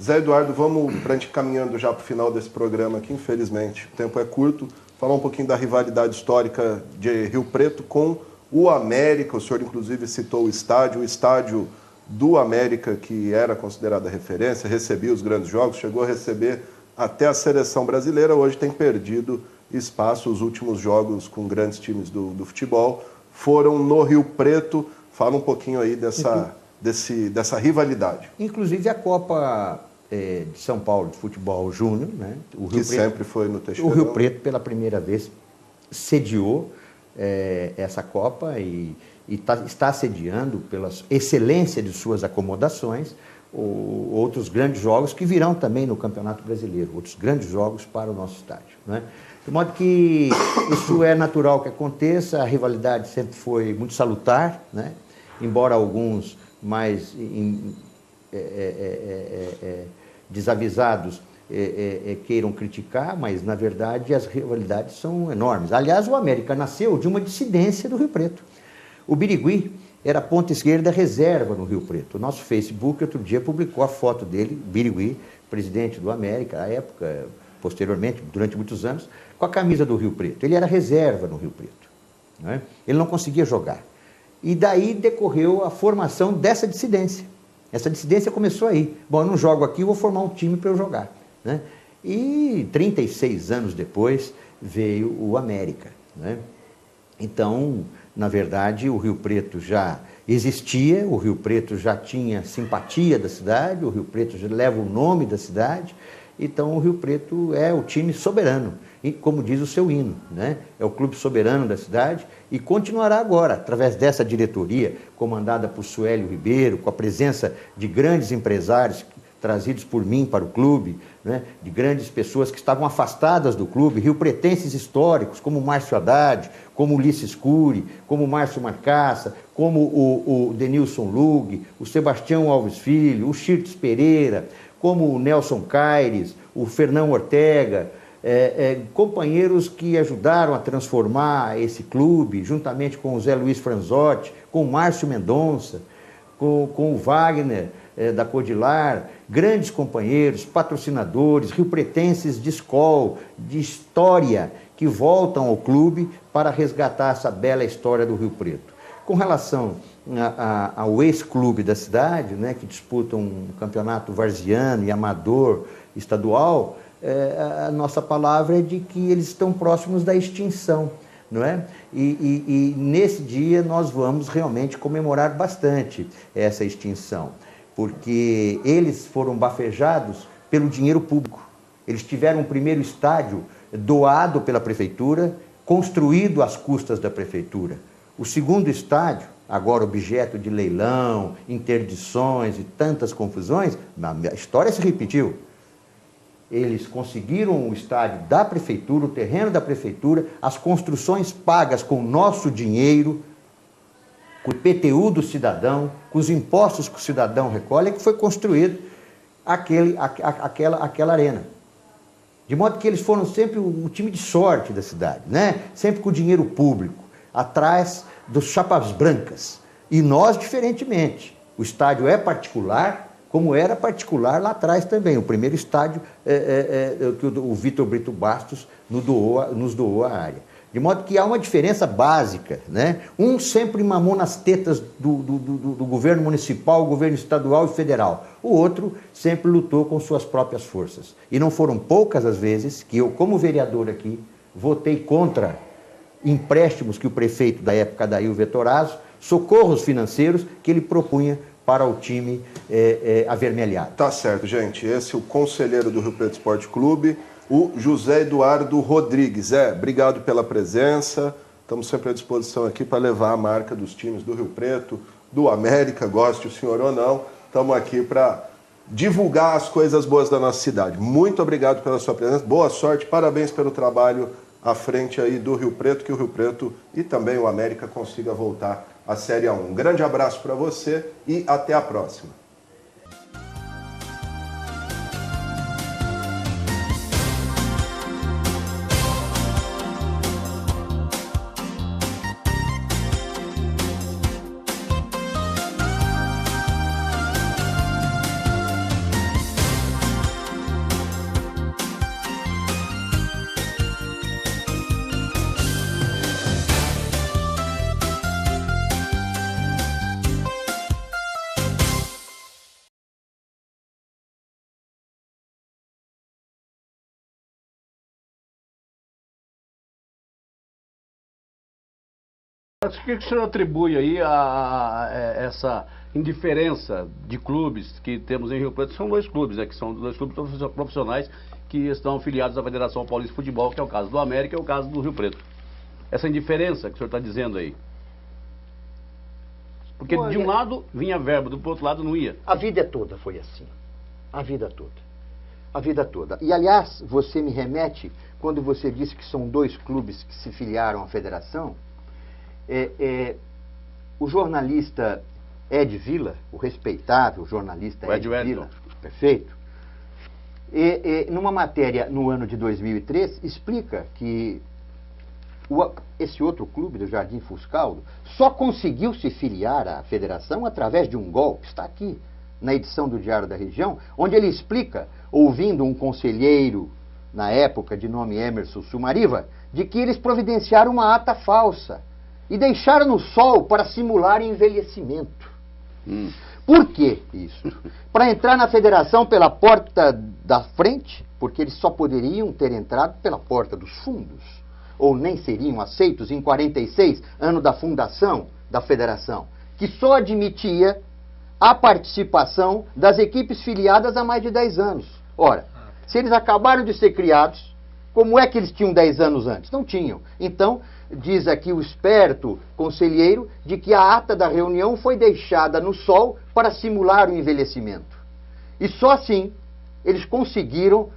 Zé Eduardo, vamos para a gente caminhando já para o final desse programa aqui, infelizmente. O tempo é curto. Falar um pouquinho da rivalidade histórica de Rio Preto com o América. O senhor, inclusive, citou o estádio do América, que era considerada referência, recebia os grandes jogos, chegou a receber até a seleção brasileira. Hoje tem perdido espaço. Os últimos jogos com grandes times do futebol foram no Rio Preto. Fala um pouquinho aí dessa rivalidade. Inclusive a Copa de São Paulo de Futebol Júnior, né? O Rio que Preto, sempre foi no Teixeirão. O Rio Preto, pela primeira vez, sediou essa Copa e está sediando, pela excelência de suas acomodações, outros grandes jogos que virão também no Campeonato Brasileiro, outros grandes jogos para o nosso estádio, né? De modo que isso é natural que aconteça, a rivalidade sempre foi muito salutar, né? Embora alguns mais desavisados queiram criticar, mas na verdade as rivalidades são enormes. Aliás, o América nasceu de uma dissidência do Rio Preto. O Birigui era ponta esquerda reserva no Rio Preto. O nosso Facebook outro dia publicou a foto dele, Birigui, presidente do América, à época, posteriormente, durante muitos anos, com a camisa do Rio Preto. Ele era reserva no Rio Preto, né? Ele não conseguia jogar. E daí decorreu a formação dessa dissidência. Essa dissidência começou aí. Bom, eu não jogo aqui, eu vou formar um time para eu jogar, né? E 36 anos depois veio o América, né? Então, na verdade, o Rio Preto já existia, o Rio Preto já tinha simpatia da cidade, o Rio Preto já leva o nome da cidade, então o Rio Preto é o time soberano, e como diz o seu hino, né? É o clube soberano da cidade e continuará agora, através dessa diretoria, comandada por Suélio Ribeiro, com a presença de grandes empresários trazidos por mim para o clube, né? De grandes pessoas que estavam afastadas do clube, riopretenses históricos, como Márcio Haddad, como Ulisses Cury, como Márcio Marcaça, como o Denilson Lug, o Sebastião Alves Filho, o Chirtes Pereira, como o Nelson Caires, o Fernão Ortega, companheiros que ajudaram a transformar esse clube, juntamente com o Zé Luiz Franzotti, com o Márcio Mendonça, com o Wagner da Codilar, grandes companheiros, patrocinadores, riopretenses de escola, de história, que voltam ao clube para resgatar essa bela história do Rio Preto. Com relação ao ex-clube da cidade, né, que disputa um campeonato varziano e amador estadual, a nossa palavra é de que eles estão próximos da extinção, não é? E nesse dia nós vamos realmente comemorar bastante essa extinção, porque eles foram bafejados pelo dinheiro público. Eles tiveram um primeiro estádio doado pela prefeitura, construído às custas da prefeitura. O segundo estádio, agora objeto de leilão, interdições e tantas confusões, a história se repetiu. Eles conseguiram o estádio da prefeitura, o terreno da prefeitura, as construções pagas com o nosso dinheiro, com o IPTU do cidadão, com os impostos que o cidadão recolhe, que foi construído aquela arena. De modo que eles foram sempre o time de sorte da cidade, né? Sempre com dinheiro público, atrás dos chapas brancas. E nós, diferentemente, o estádio é particular, como era particular lá atrás também. O primeiro estádio que o Vitor Brito Bastos nos doou a área. De modo que há uma diferença básica, né? Um sempre mamou nas tetas do governo municipal, governo estadual e federal. O outro sempre lutou com suas próprias forças. E não foram poucas as vezes que eu, como vereador aqui, votei contra empréstimos que o prefeito da época, Adail Vetorazzo, socorros financeiros que ele propunha para o time avermelhado. Tá certo, gente. Esse é o conselheiro do Rio Preto Esporte Clube, o José Eduardo Rodrigues. Obrigado pela presença. Estamos sempre à disposição aqui para levar a marca dos times do Rio Preto, do América, goste o senhor ou não. Estamos aqui para divulgar as coisas boas da nossa cidade. Muito obrigado pela sua presença. Boa sorte, parabéns pelo trabalho à frente aí do Rio Preto, que o Rio Preto e também o América consiga voltar à Série A1. Um grande abraço para você e até a próxima. o que o senhor atribui aí a essa indiferença de clubes que temos em Rio Preto? São dois clubes, né, que são dois clubes profissionais que estão afiliados à Federação Paulista de Futebol, que é o caso do América e o caso do Rio Preto. Essa indiferença que o senhor está dizendo aí. Porque de um lado vinha verba, do outro lado não ia. A vida toda foi assim. A vida toda. A vida toda. E, aliás, você me remete, quando você disse que são dois clubes que se filiaram à federação, o jornalista Ed Villa, o respeitável jornalista Ed Villa, perfeito, numa matéria no ano de 2003, explica que esse outro clube do Jardim Fuscaldo só conseguiu se filiar à federação através de um golpe. Está aqui, na edição do Diário da Região, onde ele explica, ouvindo um conselheiro, na época de nome Emerson Sumariva, de que eles providenciaram uma ata falsa e deixaram no sol para simular envelhecimento. Por que isso? Para entrar na federação pela porta da frente, porque eles só poderiam ter entrado pela porta dos fundos, ou nem seriam aceitos em 46, ano da fundação da federação, que só admitia a participação das equipes filiadas há mais de 10 anos. Ora, se eles acabaram de ser criados, como é que eles tinham 10 anos antes? Não tinham. Então, diz aqui o esperto conselheiro de que a ata da reunião foi deixada no sol para simular o envelhecimento. E só assim eles conseguiram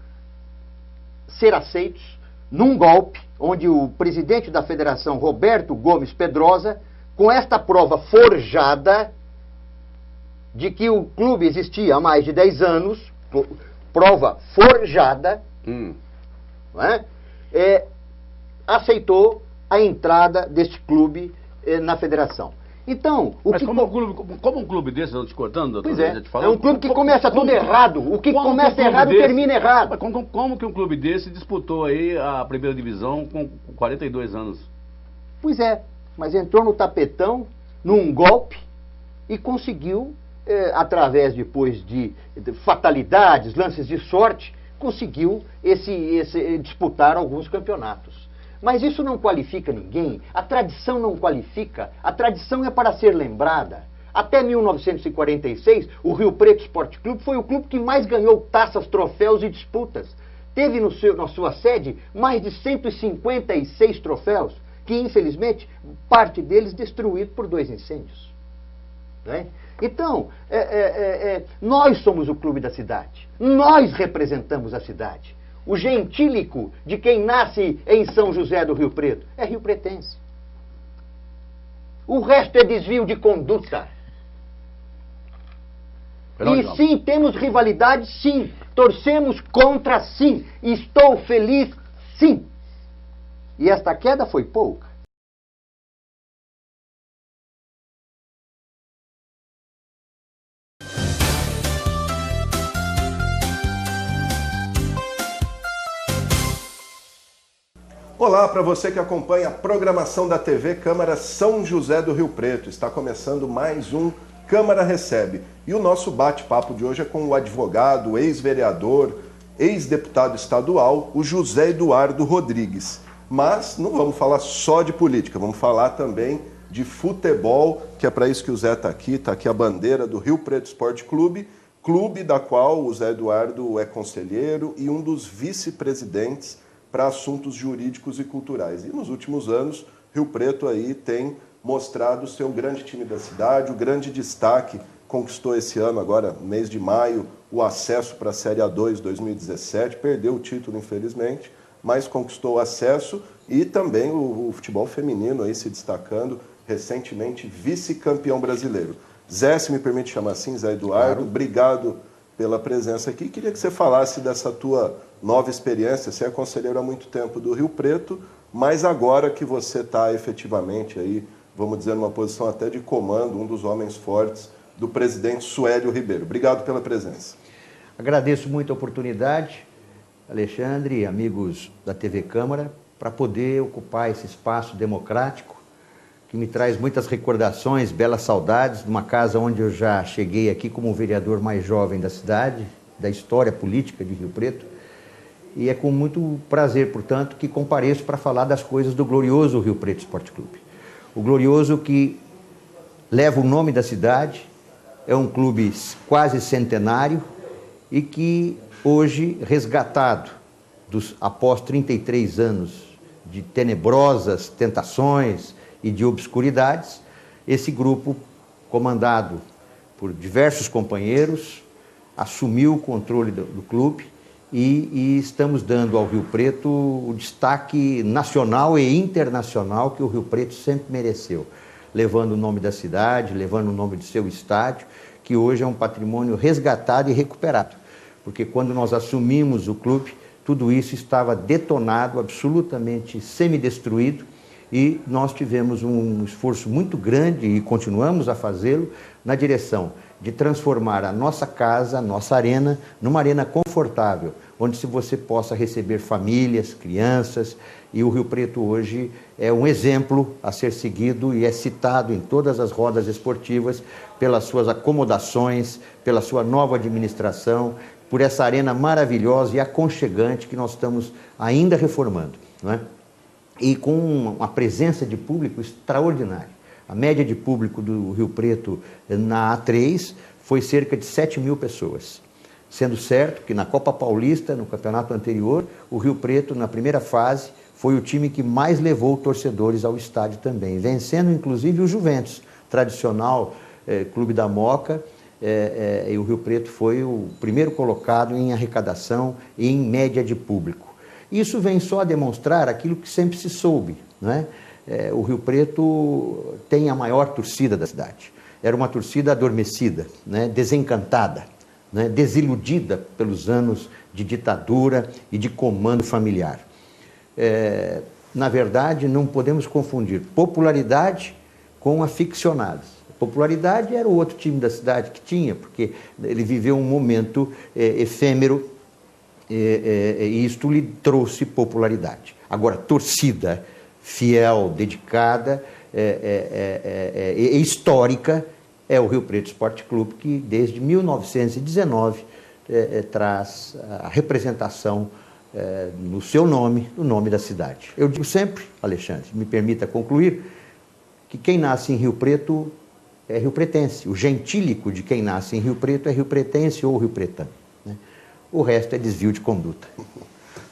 ser aceitos num golpe onde o presidente da federação, Roberto Gomes Pedrosa, com esta prova forjada de que o clube existia há mais de 10 anos, prova forjada, não é? Aceitou a entrada deste clube na federação. Então, como um clube desse, não te cortando, doutor? Pois é um clube que começa tudo errado. O que começa errado termina errado. Mas como que um clube desse disputou aí a primeira divisão com 42 anos? Pois é, mas entrou no tapetão, num golpe, e conseguiu, através depois de fatalidades, lances de sorte, conseguiu disputar alguns campeonatos. Mas isso não qualifica ninguém, a tradição não qualifica, a tradição é para ser lembrada. Até 1946, o Rio Preto Esporte Clube foi o clube que mais ganhou taças, troféus e disputas. Teve na sua sede mais de 156 troféus, que infelizmente, parte deles destruído por 2 incêndios. Né? Então, nós somos o clube da cidade, nós representamos a cidade. O gentílico de quem nasce em São José do Rio Preto é riopretense. O resto é desvio de conduta. E sim, temos rivalidade, sim. Torcemos contra, sim. Estou feliz, sim. E esta queda foi pouca. Olá para você que acompanha a programação da TV Câmara São José do Rio Preto. Está começando mais um Câmara Recebe. E o nosso bate-papo de hoje é com o advogado, ex-vereador, ex-deputado estadual, o José Eduardo Rodrigues. Mas não vamos falar só de política, vamos falar também de futebol, que é para isso que o Zé está aqui a bandeira do Rio Preto Esporte Clube, clube da qual o Zé Eduardo é conselheiro e um dos vice-presidentes para assuntos jurídicos e culturais. E nos últimos anos, Rio Preto aí tem mostrado o seu grande time da cidade, o grande destaque, conquistou esse ano, agora, no mês de maio, o acesso para a Série A2 2017, perdeu o título, infelizmente, mas conquistou o acesso e também o futebol feminino aí se destacando, recentemente vice-campeão brasileiro. Zé, se me permite chamar assim, Zé Eduardo, claro. Obrigado pela presença aqui. Queria que você falasse dessa tua nova experiência. Você é conselheiro há muito tempo do Rio Preto, mas agora que você está efetivamente aí, vamos dizer, numa posição até de comando, um dos homens fortes do presidente Suélio Ribeiro. Obrigado pela presença. Agradeço muito a oportunidade, Alexandre, amigos da TV Câmara, para poder ocupar esse espaço democrático que me traz muitas recordações, belas saudades de uma casa onde eu já cheguei aqui como o vereador mais jovem da cidade, da história política de Rio Preto. E é com muito prazer, portanto, que compareço para falar das coisas do glorioso Rio Preto Esporte Clube. O Glorioso, que leva o nome da cidade, é um clube quase centenário e que hoje, resgatado após 33 anos de tenebrosas tentações e de obscuridades, esse grupo, comandado por diversos companheiros, assumiu o controle do clube e estamos dando ao Rio Preto o destaque nacional e internacional que o Rio Preto sempre mereceu, levando o nome da cidade, levando o nome do seu estádio, que hoje é um patrimônio resgatado e recuperado. Porque quando nós assumimos o clube, tudo isso estava detonado, absolutamente semidestruído, e nós tivemos um esforço muito grande, e continuamos a fazê-lo, na direção de transformar a nossa casa, a nossa arena, numa arena confortável, onde você possa receber famílias, crianças, e o Rio Preto hoje é um exemplo a ser seguido e é citado em todas as rodas esportivas pelas suas acomodações, pela sua nova administração, por essa arena maravilhosa e aconchegante que nós estamos ainda reformando, não é? E com uma presença de público extraordinária. A média de público do Rio Preto na A3 foi cerca de 7 mil pessoas. Sendo certo que na Copa Paulista, no campeonato anterior, o Rio Preto, na primeira fase, foi o time que mais levou torcedores ao estádio também, vencendo inclusive o Juventus, tradicional clube da Moca, e o Rio Preto foi o primeiro colocado em arrecadação e em média de público. Isso vem só a demonstrar aquilo que sempre se soube, não é? O Rio Preto tem a maior torcida da cidade. Era uma torcida adormecida, né? Desencantada, né? Desiludida pelos anos de ditadura e de comando familiar. Na verdade, não podemos confundir popularidade com aficionados. Popularidade era o outro time da cidade que tinha, porque ele viveu um momento efêmero e isto lhe trouxe popularidade. Agora, torcida fiel, dedicada e histórica é o Rio Preto Esporte Clube, que desde 1919 traz a representação no seu nome, no nome da cidade. Eu digo sempre, Alexandre, me permita concluir, que quem nasce em Rio Preto é rio-pretense. O gentílico de quem nasce em Rio Preto é rio-pretense ou rio-pretano, né? O resto é desvio de conduta.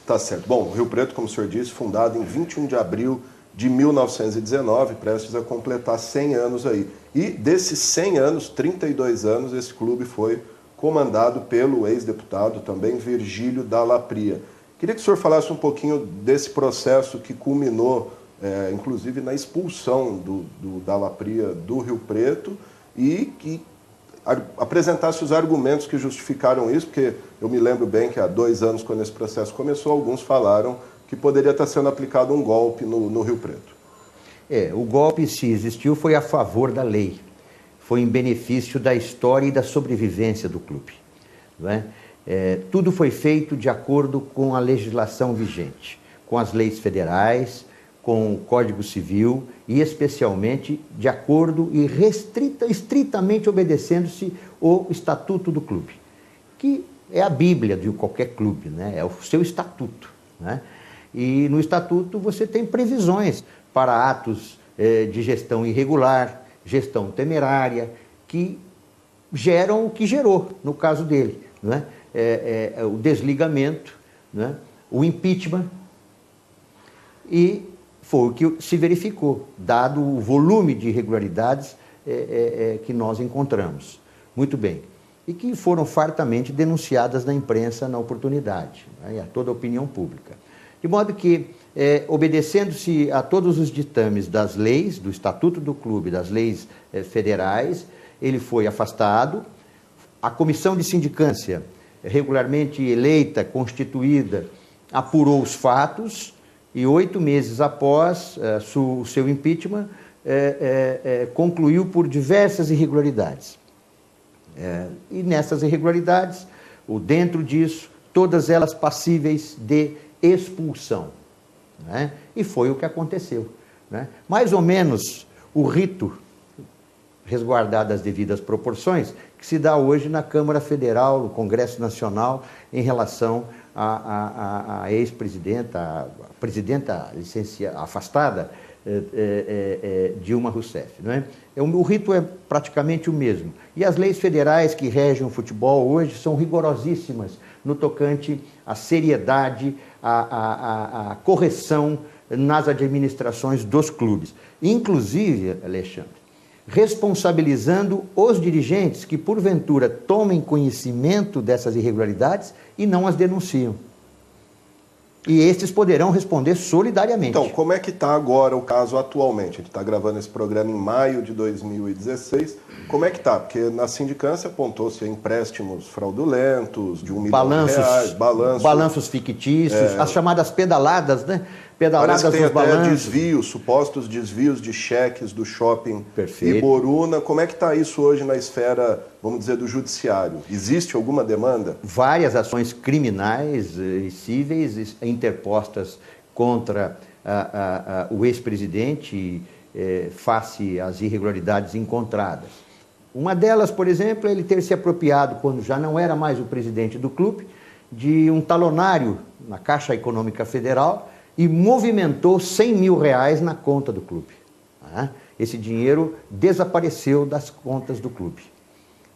Tá certo. Bom, o Rio Preto, como o senhor disse, fundado em 21 de abril de 1919, prestes a completar 100 anos aí. E desses 100 anos, 32 anos, esse clube foi comandado pelo ex-deputado também Virgílio Dalla Pria. Queria que o senhor falasse um pouquinho desse processo que culminou, inclusive, na expulsão do Dalla Pria do Rio Preto e que apresentasse os argumentos que justificaram isso, porque eu me lembro bem que há 2 anos, quando esse processo começou, alguns falaram que poderia estar sendo aplicado um golpe no Rio Preto. O golpe, se existiu, foi a favor da lei, foi em benefício da história e da sobrevivência do clube, não é? Tudo foi feito de acordo com a legislação vigente, com as leis federais, com o Código Civil e especialmente de acordo e estritamente obedecendo-se o Estatuto do Clube, que é a Bíblia de qualquer clube, né? É o seu estatuto, né? E no estatuto você tem previsões para atos de gestão irregular, gestão temerária, que geram o que gerou no caso dele, né? O desligamento, né? O impeachment, e foi o que se verificou, dado o volume de irregularidades que nós encontramos. Muito bem. E que foram fartamente denunciadas na imprensa na oportunidade, né, e a toda a opinião pública. De modo que, obedecendo-se a todos os ditames das leis, do Estatuto do Clube, das leis federais, ele foi afastado. A comissão de sindicância, regularmente eleita, constituída, apurou os fatos e 8 meses após o seu impeachment, concluiu por diversas irregularidades. E nessas irregularidades, dentro disso, todas elas passíveis de expulsão, né? E foi o que aconteceu, né? Mais ou menos o rito, resguardado as devidas proporções, que se dá hoje na Câmara Federal, no Congresso Nacional, em relação à ex-presidenta, a presidenta afastada, Dilma Rousseff. Não é? O rito é praticamente o mesmo. E as leis federais que regem o futebol hoje são rigorosíssimas no tocante à seriedade, à correção nas administrações dos clubes. Inclusive, Alexandre, responsabilizando os dirigentes que, porventura, tomem conhecimento dessas irregularidades e não as denunciam. E estes poderão responder solidariamente. Então, como é que está agora o caso atualmente? A gente está gravando esse programa em maio de 2016. Como é que está? Porque na sindicância apontou-se empréstimos fraudulentos de R$1 milhão, balanços fictícios, as chamadas pedaladas, né? Pedaladas parece que tem dos até balanços. desvios, supostos desvios de cheques do shopping Perfeito. Iboruna. Como é que está isso hoje na esfera, vamos dizer, do judiciário? Existe alguma demanda? Várias ações criminais e cíveis interpostas contra o ex-presidente face às irregularidades encontradas. Uma delas, por exemplo, é ele ter se apropriado, quando já não era mais o presidente do clube, de um talonário na Caixa Econômica Federal e movimentou R$100 mil na conta do clube. Esse dinheiro desapareceu das contas do clube.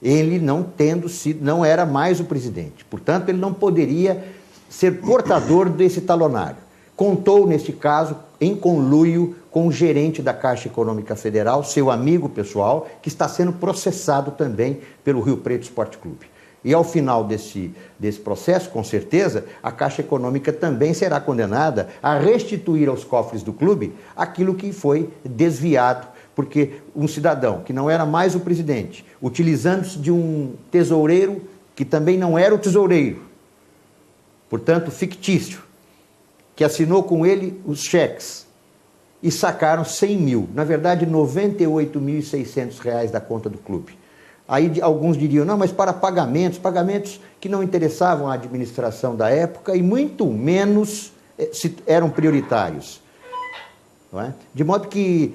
Ele não era mais o presidente, portanto ele não poderia ser portador desse talonário. Contou, neste caso, em conluio com o gerente da Caixa Econômica Federal, seu amigo pessoal, que está sendo processado também pelo Rio Preto Esporte Clube. E ao final desse processo, com certeza, a Caixa Econômica também será condenada a restituir aos cofres do clube aquilo que foi desviado, porque um cidadão que não era mais o presidente, utilizando-se de um tesoureiro que também não era o tesoureiro, portanto fictício, que assinou com ele os cheques e sacaram 100 mil, na verdade R$ 98.600 da conta do clube. Aí alguns diriam, não, mas para pagamentos que não interessavam à administração da época e muito menos eram prioritários. Não é? De modo que,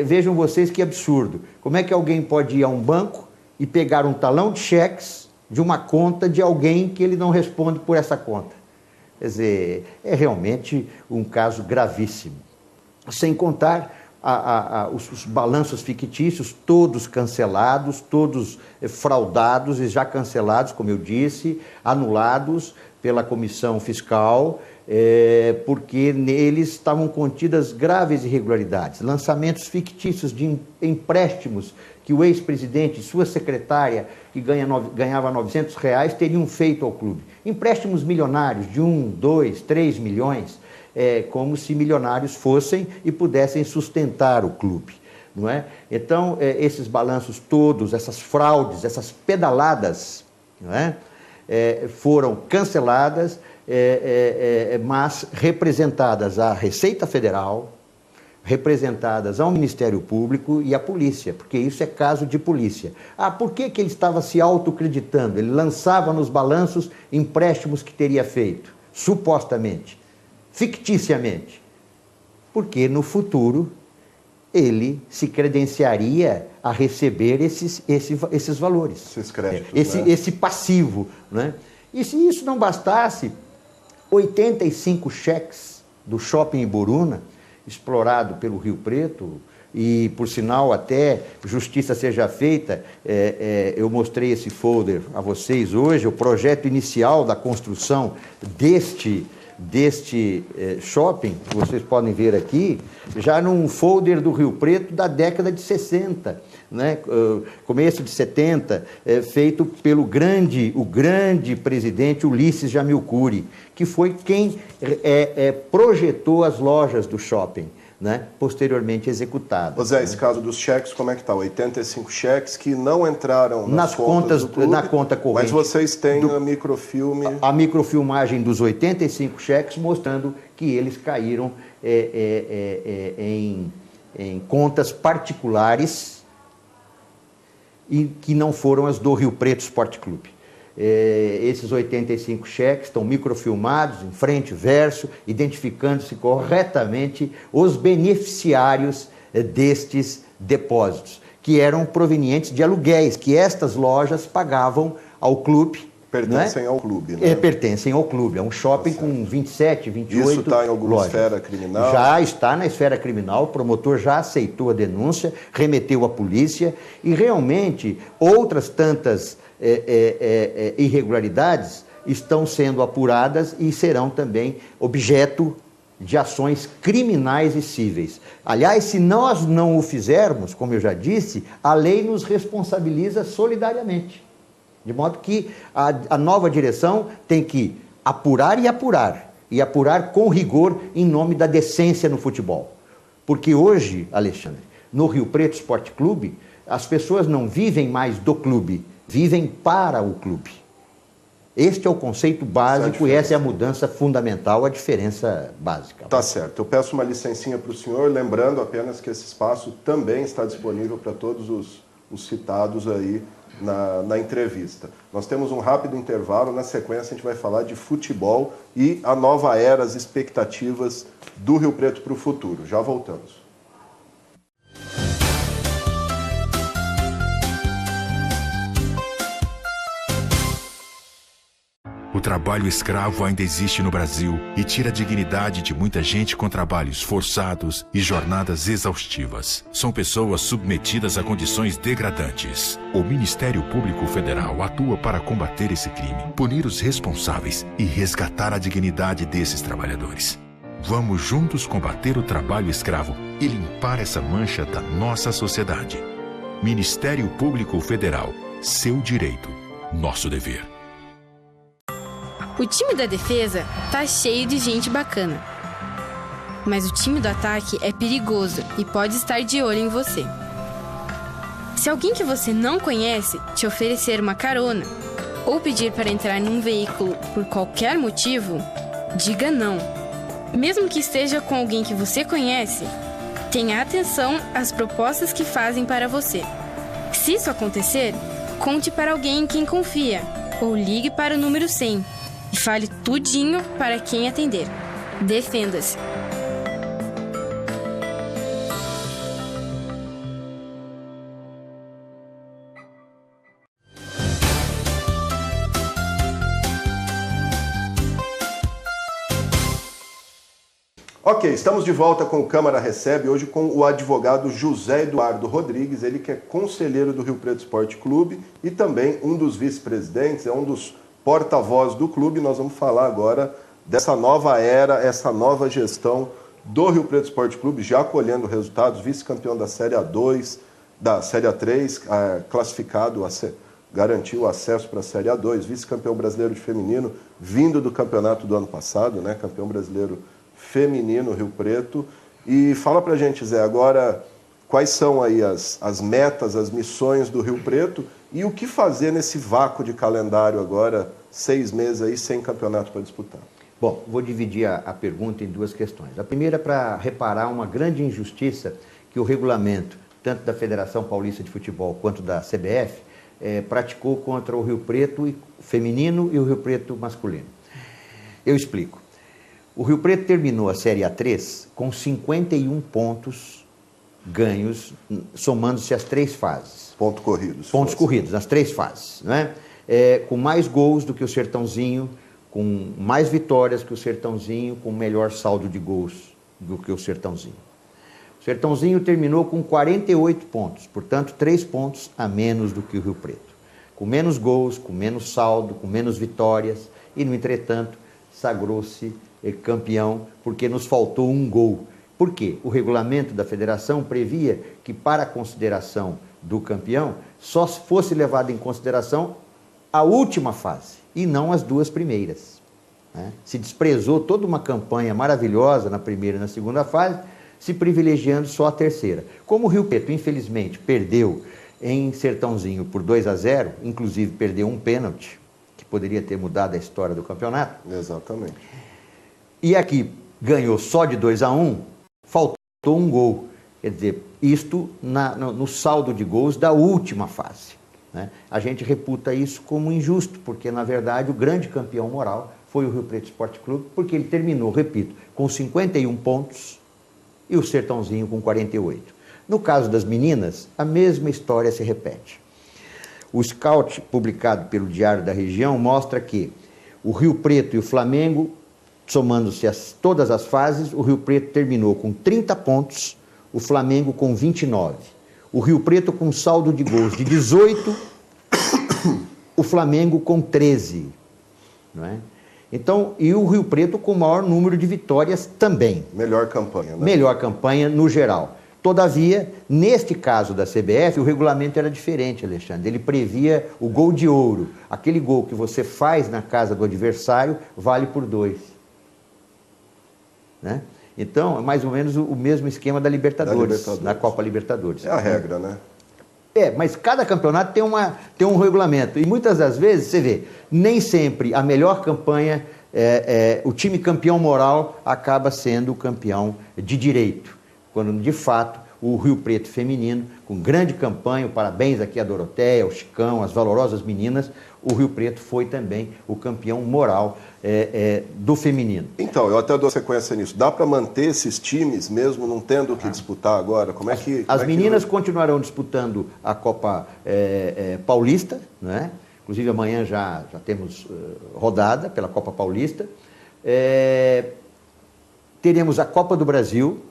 vejam vocês que absurdo, como é que alguém pode ir a um banco e pegar um talão de cheques de uma conta de alguém que ele não responde por essa conta? Quer dizer, é realmente um caso gravíssimo. Sem contar os balanços fictícios, todos cancelados, todos fraudados e já cancelados, como eu disse, anulados pela comissão fiscal, porque neles estavam contidas graves irregularidades. Lançamentos fictícios de empréstimos que o ex-presidente e sua secretária, que ganhava R$900, teriam feito ao clube. Empréstimos milionários de 1, 2, 3 milhões, como se milionários fossem e pudessem sustentar o clube. Não é? Então, esses balanços todos, essas fraudes, essas pedaladas, não é? Foram canceladas, mas representadas à Receita Federal, representadas ao Ministério Público e à polícia, porque isso é caso de polícia. Por que ele estava se autocreditando? Ele lançava nos balanços empréstimos que teria feito, supostamente, ficticiamente, porque no futuro ele se credenciaria a receber esses valores, esses créditos, esse passivo. Né? E se isso não bastasse, 85 cheques do Shopping Iboruna, explorado pelo Rio Preto, e por sinal até justiça seja feita, eu mostrei esse folder a vocês hoje, o projeto inicial da construção deste shopping, que vocês podem ver aqui, já num folder do Rio Preto da década de 60, né? Começo de 70, feito pelo o grande presidente Ulisses Jamil Cury, que foi quem projetou as lojas do shopping, né? Posteriormente executadas. Zé, esse caso dos cheques, como é que está? 85 cheques que não entraram nas contas do clube, na conta corrente. Mas vocês têm a microfilme... A microfilmagem dos 85 cheques mostrando que eles caíram em contas particulares e que não foram as do Rio Preto Esporte Clube. Esses 85 cheques estão microfilmados, em frente e verso, identificando-se corretamente os beneficiários destes depósitos, que eram provenientes de aluguéis que estas lojas pagavam ao clube Pertencem ao clube, né? Pertencem ao clube. É um shopping com 27, 28 Isso está em alguma lojas. esfera criminal? Já está na esfera criminal, o promotor já aceitou a denúncia, remeteu à polícia e realmente outras tantas irregularidades estão sendo apuradas e serão também objeto de ações criminais e cíveis. Aliás, se nós não o fizermos, como eu já disse, a lei nos responsabiliza solidariamente. De modo que a nova direção tem que apurar e apurar com rigor em nome da decência no futebol. Porque hoje, Alexandre, no Rio Preto Esporte Clube, as pessoas não vivem mais do clube, vivem para o clube. Este é o conceito básico e essa é a mudança fundamental, a diferença básica. Tá certo. Eu peço uma licencinha para o senhor, lembrando apenas que esse espaço também está disponível para todos os citados aí na entrevista. Nós temos um rápido intervalo, na sequência a gente vai falar de futebol e a nova era, as expectativas do Rio Preto para o futuro. Já voltamos. O trabalho escravo ainda existe no Brasil e tira a dignidade de muita gente com trabalhos forçados e jornadas exaustivas. São pessoas submetidas a condições degradantes. O Ministério Público Federal atua para combater esse crime, punir os responsáveis e resgatar a dignidade desses trabalhadores. Vamos juntos combater o trabalho escravo e limpar essa mancha da nossa sociedade. Ministério Público Federal. Seu direito, nosso dever. O time da defesa tá cheio de gente bacana. Mas o time do ataque é perigoso e pode estar de olho em você. Se alguém que você não conhece te oferecer uma carona ou pedir para entrar num veículo por qualquer motivo, diga não. Mesmo que esteja com alguém que você conhece, tenha atenção às propostas que fazem para você. Se isso acontecer, conte para alguém em quem confia ou ligue para o número 100. E fale tudinho para quem atender. Defenda-se. Ok, estamos de volta com o Câmara Recebe, hoje com o advogado José Eduardo Rodrigues, ele que é conselheiro do Rio Preto Esporte Clube e também um dos vice-presidentes, é um dos porta-voz do clube. Nós vamos falar agora dessa nova era, essa nova gestão do Rio Preto Esporte Clube, já colhendo resultados, vice-campeão da Série A2, da Série A3, classificado, garantiu o acesso para a Série A2, vice-campeão brasileiro de feminino, vindo do campeonato do ano passado, né, campeão brasileiro feminino Rio Preto. E fala pra gente, Zé, agora quais são aí as metas, as missões do Rio Preto e o que fazer nesse vácuo de calendário agora, 6 meses aí sem campeonato para disputar? Bom, vou dividir a pergunta em duas questões. A primeira é para reparar uma grande injustiça que o regulamento, tanto da Federação Paulista de Futebol quanto da CBF, praticou contra o Rio Preto feminino e o Rio Preto masculino. Eu explico. O Rio Preto terminou a Série A3 com 51 pontos ganhos, somando-se as 3 fases. Pontos corridos, nas 3 fases. Né? Com mais gols do que o Sertãozinho, com mais vitórias que o Sertãozinho, com melhor saldo de gols do que o Sertãozinho. O Sertãozinho terminou com 48 pontos, portanto 3 pontos a menos do que o Rio Preto. Com menos gols, com menos saldo, com menos vitórias e, no entretanto, sagrou-se campeão porque nos faltou um gol. Por quê? O regulamento da federação previa que para a consideração do campeão só fosse levado em consideração a última fase e não as 2 primeiras. Né? Se desprezou toda uma campanha maravilhosa na primeira e na segunda fase, se privilegiando só a terceira. Como o Rio Preto, infelizmente, perdeu em Sertãozinho por 2-0, inclusive perdeu um pênalti, que poderia ter mudado a história do campeonato. Exatamente. E aqui ganhou só de 2-1, faltou um gol. Quer dizer, isto no saldo de gols da última fase. Né? A gente reputa isso como injusto, porque, na verdade, o grande campeão moral foi o Rio Preto Esporte Clube, porque ele terminou, repito, com 51 pontos e o Sertãozinho com 48. No caso das meninas, a mesma história se repete. O scout publicado pelo Diário da Região mostra que o Rio Preto e o Flamengo, somando-se todas as fases, o Rio Preto terminou com 30 pontos, o Flamengo com 29. O Rio Preto com saldo de gols de 18, o Flamengo com 13. Não é? Então, e o Rio Preto com o maior número de vitórias também. Melhor campanha, né? Melhor campanha no geral. Todavia, neste caso da CBF, o regulamento era diferente, Alexandre. Ele previa o gol de ouro. Aquele gol que você faz na casa do adversário vale por 2. Né? Então, é mais ou menos o mesmo esquema da Libertadores, na Copa Libertadores. É a regra, né? Mas cada campeonato tem um regulamento. E muitas das vezes, você vê, nem sempre a melhor campanha, o time campeão moral acaba sendo o campeão de direito. Quando, de fato, o Rio Preto feminino, com grande campanha, parabéns aqui a Doroteia, ao Chicão, as valorosas meninas, o Rio Preto foi também o campeão moral do feminino. Então, eu até dou sequência nisso. Dá para manter esses times, mesmo não tendo o que disputar agora? Como é que... As meninas continuarão disputando a Copa Paulista, né? Inclusive amanhã já temos rodada pela Copa Paulista. Teremos a Copa do Brasil,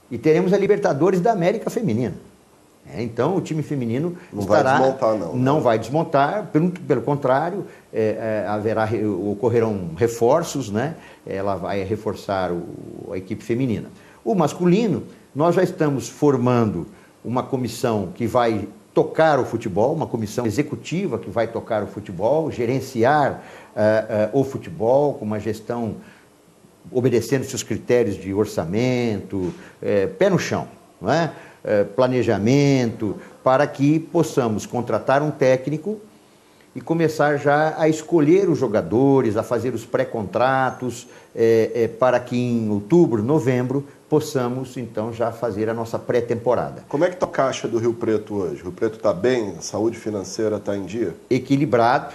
e teremos a Libertadores da América Feminina. Então, o time feminino vai desmontar, não. Não vai desmontar, pelo contrário, ocorrerão reforços, né? Ela vai reforçar a equipe feminina. O masculino, nós já estamos formando uma comissão que vai tocar o futebol, uma comissão executiva que vai tocar o futebol, gerenciar o futebol com uma gestão obedecendo seus critérios de orçamento, pé no chão, não é? Planejamento, para que possamos contratar um técnico e começar já a escolher os jogadores, a fazer os pré-contratos, para que em outubro, novembro, possamos então já fazer a nossa pré-temporada. Como é que está a caixa do Rio Preto hoje? O Rio Preto está bem? A saúde financeira está em dia? Equilibrado,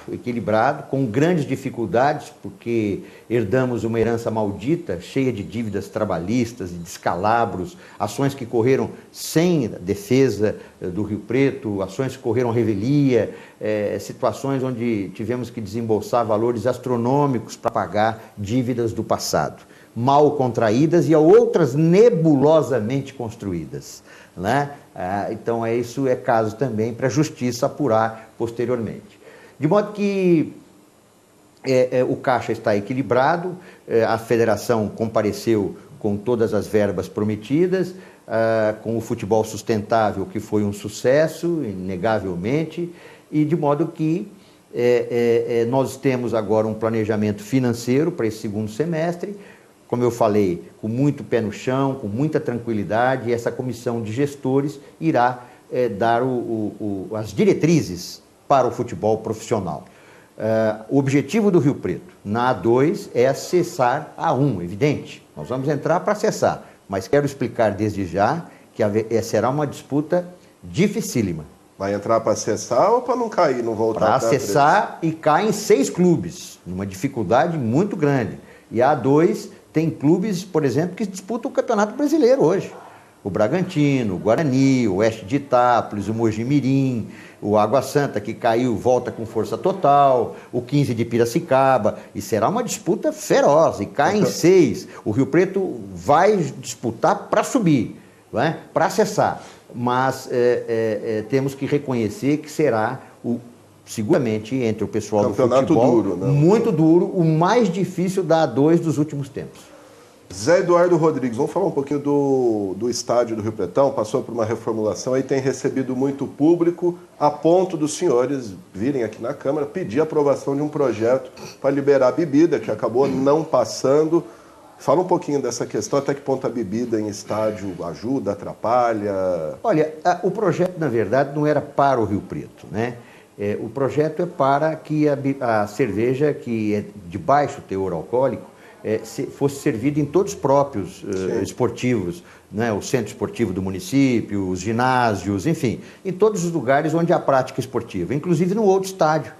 com grandes dificuldades, porque herdamos uma herança maldita, cheia de dívidas trabalhistas e descalabros, ações que correram sem defesa do Rio Preto, ações que correram revelia, situações onde tivemos que desembolsar valores astronômicos para pagar dívidas do passado, mal contraídas e outras nebulosamente construídas, né? Então isso é caso também para a justiça apurar posteriormente. De modo que o caixa está equilibrado, a federação compareceu com todas as verbas prometidas, com o futebol sustentável, que foi um sucesso, inegavelmente, e de modo que nós temos agora um planejamento financeiro para esse segundo semestre, como eu falei, com muito pé no chão, com muita tranquilidade, e essa comissão de gestores irá dar as diretrizes para o futebol profissional. O objetivo do Rio Preto na A2 é acessar a A1, evidente. Nós vamos entrar para acessar, mas quero explicar desde já que será uma disputa dificílima. Vai entrar para acessar ou para não cair, não voltar? Para acessar e caem 6 clubes, uma dificuldade muito grande. E a A2 tem clubes, por exemplo, que disputam o Campeonato Brasileiro hoje. O Bragantino, o Guarani, o Oeste de Itápolis, o Mogi Mirim, o Água Santa, que caiu, volta com força total, o 15 de Piracicaba, e será uma disputa feroz, e caem 6. O Rio Preto vai disputar para subir, não é? Para acessar, mas temos que reconhecer que será seguramente, entre o pessoal do futebol, duro, né? Muito duro, o mais difícil da A2 dos últimos tempos. Zé Eduardo Rodrigues, vamos falar um pouquinho do estádio do Rio Pretão, passou por uma reformulação e tem recebido muito público, a ponto dos senhores virem aqui na Câmara pedir a aprovação de um projeto para liberar a bebida, que acabou não passando. Fala um pouquinho dessa questão, até que ponto a bebida em estádio ajuda, atrapalha? Olha, o projeto, na verdade, não era para o Rio Preto, né? O projeto é para que a cerveja, que é de baixo teor alcoólico, fosse servida em todos os próprios esportivos, né? O centro esportivo do município, os ginásios, enfim, em todos os lugares onde há prática esportiva, inclusive no outro estádio,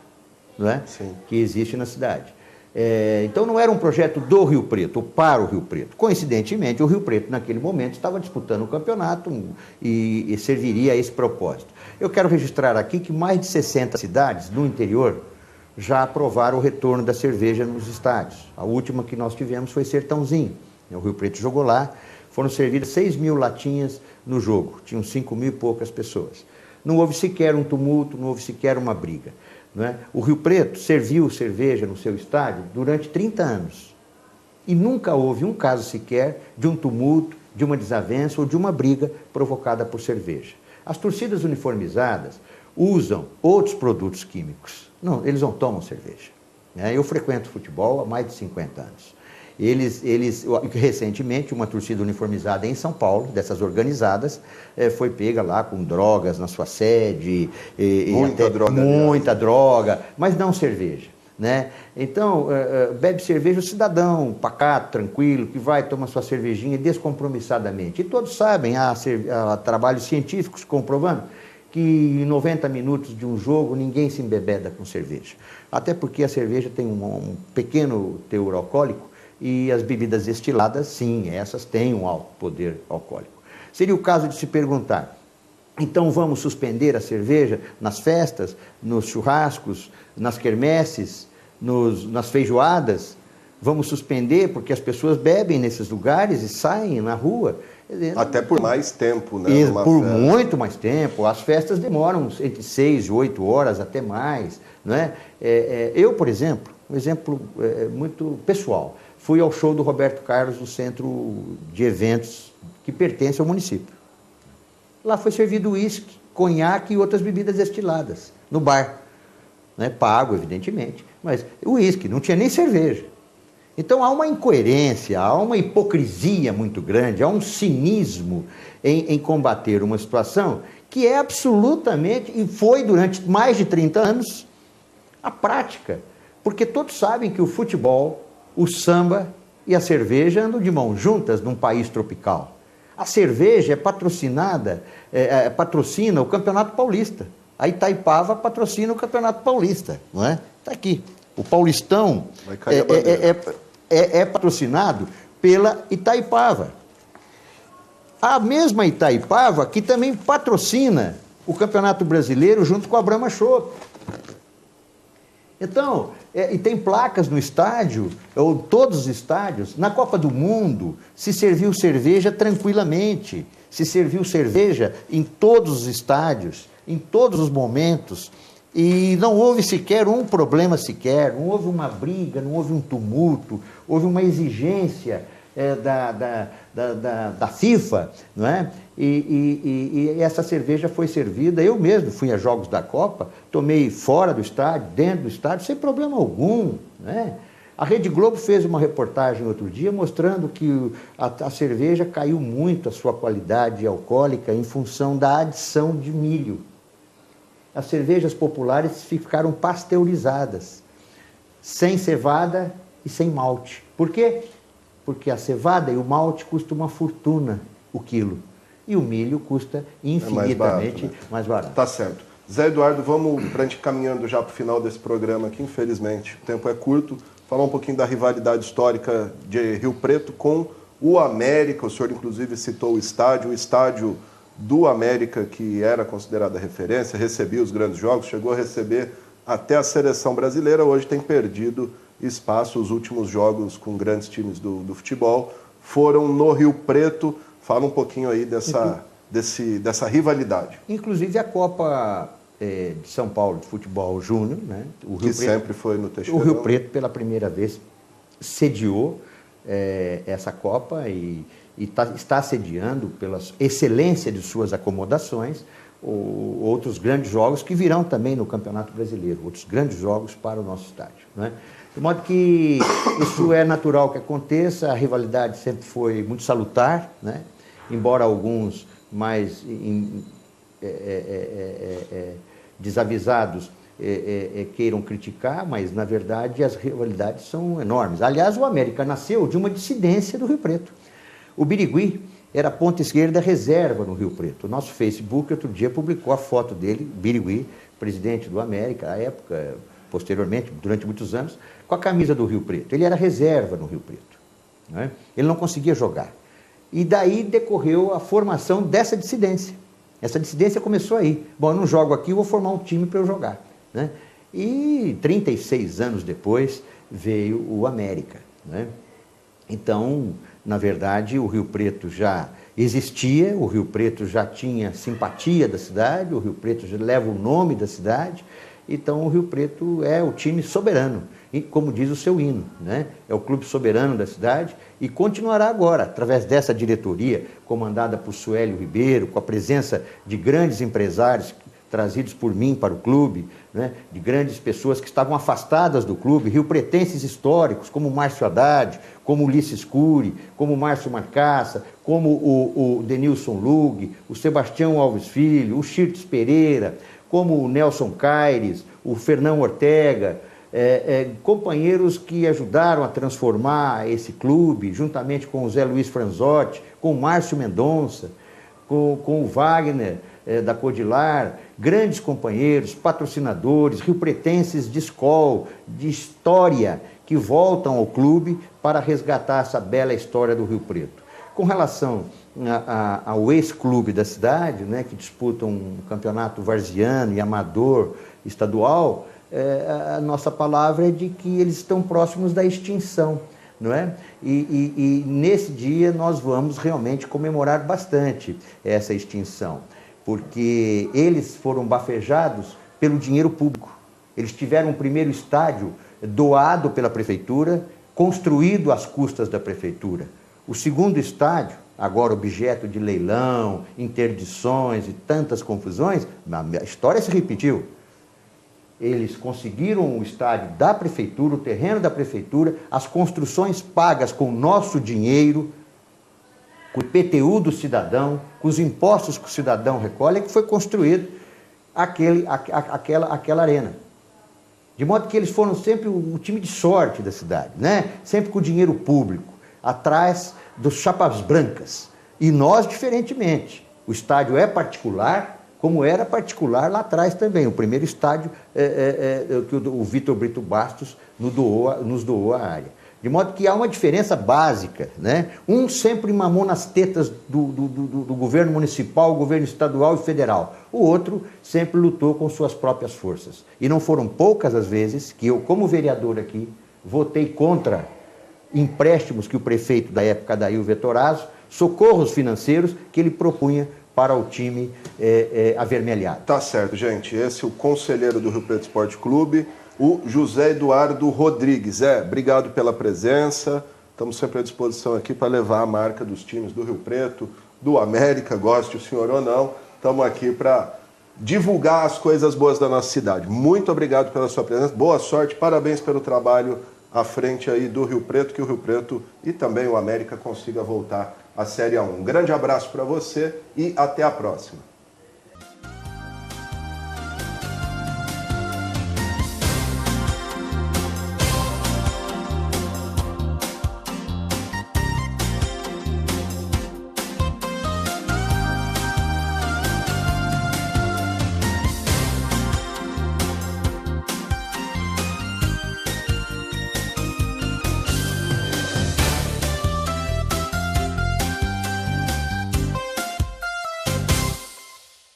né? Que existe na cidade. Então não era um projeto do Rio Preto, ou para o Rio Preto. Coincidentemente, o Rio Preto, naquele momento, estava disputando o campeonato e serviria a esse propósito. Eu quero registrar aqui que mais de 60 cidades no interior já aprovaram o retorno da cerveja nos estádios. A última que nós tivemos foi Sertãozinho. O Rio Preto jogou lá, foram servidas 6.000 latinhas no jogo, tinham 5.000 e poucas pessoas. Não houve sequer um tumulto, não houve sequer uma briga. Não é? O Rio Preto serviu cerveja no seu estádio durante 30 anos. E nunca houve um caso sequer de um tumulto, de uma desavença ou de uma briga provocada por cerveja. As torcidas uniformizadas usam outros produtos químicos. Não, eles não tomam cerveja. Eu frequento futebol há mais de 50 anos. Recentemente, uma torcida uniformizada em São Paulo, dessas organizadas, foi pega lá com drogas na sua sede. Muita droga, mas não cerveja. Né? Então, bebe cerveja o cidadão pacato, tranquilo, que vai tomar sua cervejinha descompromissadamente. E todos sabem, há trabalhos científicos comprovando que em 90 minutos de um jogo ninguém se embebeda com cerveja. Até porque a cerveja tem um pequeno teor alcoólico e as bebidas destiladas, sim, essas têm um alto poder alcoólico. Seria o caso de se perguntar, então vamos suspender a cerveja nas festas, nos churrascos, nas quermesses, nas feijoadas? Vamos suspender porque as pessoas bebem nesses lugares e saem na rua? Até por mais tempo, né? Por muito mais tempo. As festas demoram entre 6 e 8 horas, até mais. Não é? Eu, por exemplo, um exemplo muito pessoal, fui ao show do Roberto Carlos no centro de eventos que pertence ao município. Lá foi servido uísque, conhaque e outras bebidas destiladas, no bar. Né? Pago, evidentemente, mas uísque, não tinha nem cerveja. Então há uma incoerência, há uma hipocrisia muito grande, há um cinismo em combater uma situação que é absolutamente, e foi durante mais de 30 anos, a prática. Porque todos sabem que o futebol, o samba e a cerveja andam de mãos juntas num país tropical. A cerveja patrocina o Campeonato Paulista. A Itaipava patrocina o Campeonato Paulista, não é? Está aqui. O Paulistão é patrocinado pela Itaipava. A mesma Itaipava que também patrocina o Campeonato Brasileiro junto com a Brahma Chopp. Então, e tem placas no estádio, ou todos os estádios. Na Copa do Mundo se serviu cerveja tranquilamente, se serviu cerveja em todos os estádios, em todos os momentos, e não houve sequer um problema sequer, não houve uma briga, não houve um tumulto, houve uma exigência da FIFA, não é? E essa cerveja foi servida, eu mesmo fui a jogos da Copa, tomei fora do estádio, dentro do estádio, sem problema algum, né? A Rede Globo fez uma reportagem outro dia mostrando que a cerveja caiu muito a sua qualidade alcoólica em função da adição de milho. As cervejas populares ficaram pasteurizadas, sem cevada e sem malte. Por quê? Porque a cevada e o malte custam uma fortuna o quilo. E o milho custa infinitamente mais barato. Tá certo. Zé Eduardo, vamos para a gente caminhando já para o final desse programa aqui, infelizmente. O tempo é curto. Falar um pouquinho da rivalidade histórica de Rio Preto com o América. O senhor, inclusive, citou o estádio do América, que era considerada referência, recebia os grandes jogos, chegou a receber até a seleção brasileira, hoje tem perdido espaço. Os últimos jogos com grandes times do futebol foram no Rio Preto. Fala um pouquinho aí dessa rivalidade. Inclusive a Copa de São Paulo de Futebol Júnior, né? O Rio Preto, sempre foi no Teixeirão. O Rio Preto, pela primeira vez, sediou essa Copa e está sediando, pela excelência de suas acomodações, outros grandes jogos que virão também no Campeonato Brasileiro, outros grandes jogos para o nosso estádio, né? De modo que isso é natural que aconteça, a rivalidade sempre foi muito salutar, né? Embora alguns mais desavisados queiram criticar, mas na verdade as rivalidades são enormes. Aliás, o América nasceu de uma dissidência do Rio Preto. O Birigui era a ponta esquerda reserva no Rio Preto. O nosso Facebook outro dia publicou a foto dele, Birigui, presidente do América, à época, posteriormente, durante muitos anos, com a camisa do Rio Preto. Ele era reserva no Rio Preto, né? Ele não conseguia jogar. E daí decorreu a formação dessa dissidência. Essa dissidência começou aí. Bom, eu não jogo aqui, eu vou formar um time para eu jogar, né? E 36 anos depois veio o América, né? Então, na verdade, o Rio Preto já existia, o Rio Preto já tinha simpatia da cidade, o Rio Preto já leva o nome da cidade, então o Rio Preto é o time soberano, e como diz o seu hino, né? É o clube soberano da cidade e continuará agora, através dessa diretoria, comandada por Suélio Ribeiro, com a presença de grandes empresários trazidos por mim para o clube, né? De grandes pessoas que estavam afastadas do clube, riopretenses históricos, como Márcio Haddad, como Ulisses Cury, como Márcio Marcaça, como o Denilson Lug, o Sebastião Alves Filho, o Chirtes Pereira, como o Nelson Caires, o Fernão Ortega, companheiros que ajudaram a transformar esse clube, juntamente com o Zé Luiz Franzotti, com o Márcio Mendonça, com o Wagner da Codilar, grandes companheiros, patrocinadores, riopretenses de escola, de história, que voltam ao clube para resgatar essa bela história do Rio Preto. Com relação ao ex-clube da cidade, né, que disputam um campeonato varziano e amador estadual, a nossa palavra é de que eles estão próximos da extinção, não é? E nesse dia nós vamos realmente comemorar bastante essa extinção, porque eles foram bafejados pelo dinheiro público. Eles tiveram um primeiro estádio doado pela prefeitura, construído às custas da prefeitura. O segundo estádio, agora objeto de leilão, interdições e tantas confusões, a história se repetiu. Eles conseguiram o estádio da prefeitura, o terreno da prefeitura, as construções pagas com o nosso dinheiro, com o IPTU do cidadão, com os impostos que o cidadão recolhe, é que foi construído aquela arena. De modo que eles foram sempre o time de sorte da cidade, né? Sempre com o dinheiro público, atrás dos chapas brancas. E nós, diferentemente. O estádio é particular, como era particular lá atrás também. O primeiro estádio que o Vitor Brito Bastos nos doou à área. De modo que há uma diferença básica, né? Um sempre mamou nas tetas do governo municipal, governo estadual e federal. O outro sempre lutou com suas próprias forças. E não foram poucas as vezes que eu, como vereador aqui, votei contra empréstimos que o prefeito da época, Adail Vetorazzo, socorros financeiros que ele propunha para o time avermelhado. Tá certo, gente. Esse é o conselheiro do Rio Preto Esporte Clube, o José Eduardo Rodrigues. Obrigado pela presença. Estamos sempre à disposição aqui para levar a marca dos times do Rio Preto, do América, goste o senhor ou não. Estamos aqui para divulgar as coisas boas da nossa cidade. Muito obrigado pela sua presença. Boa sorte, parabéns pelo trabalho à frente aí do Rio Preto, que o Rio Preto e também o América consiga voltar à Série A1. Um grande abraço para você e até a próxima.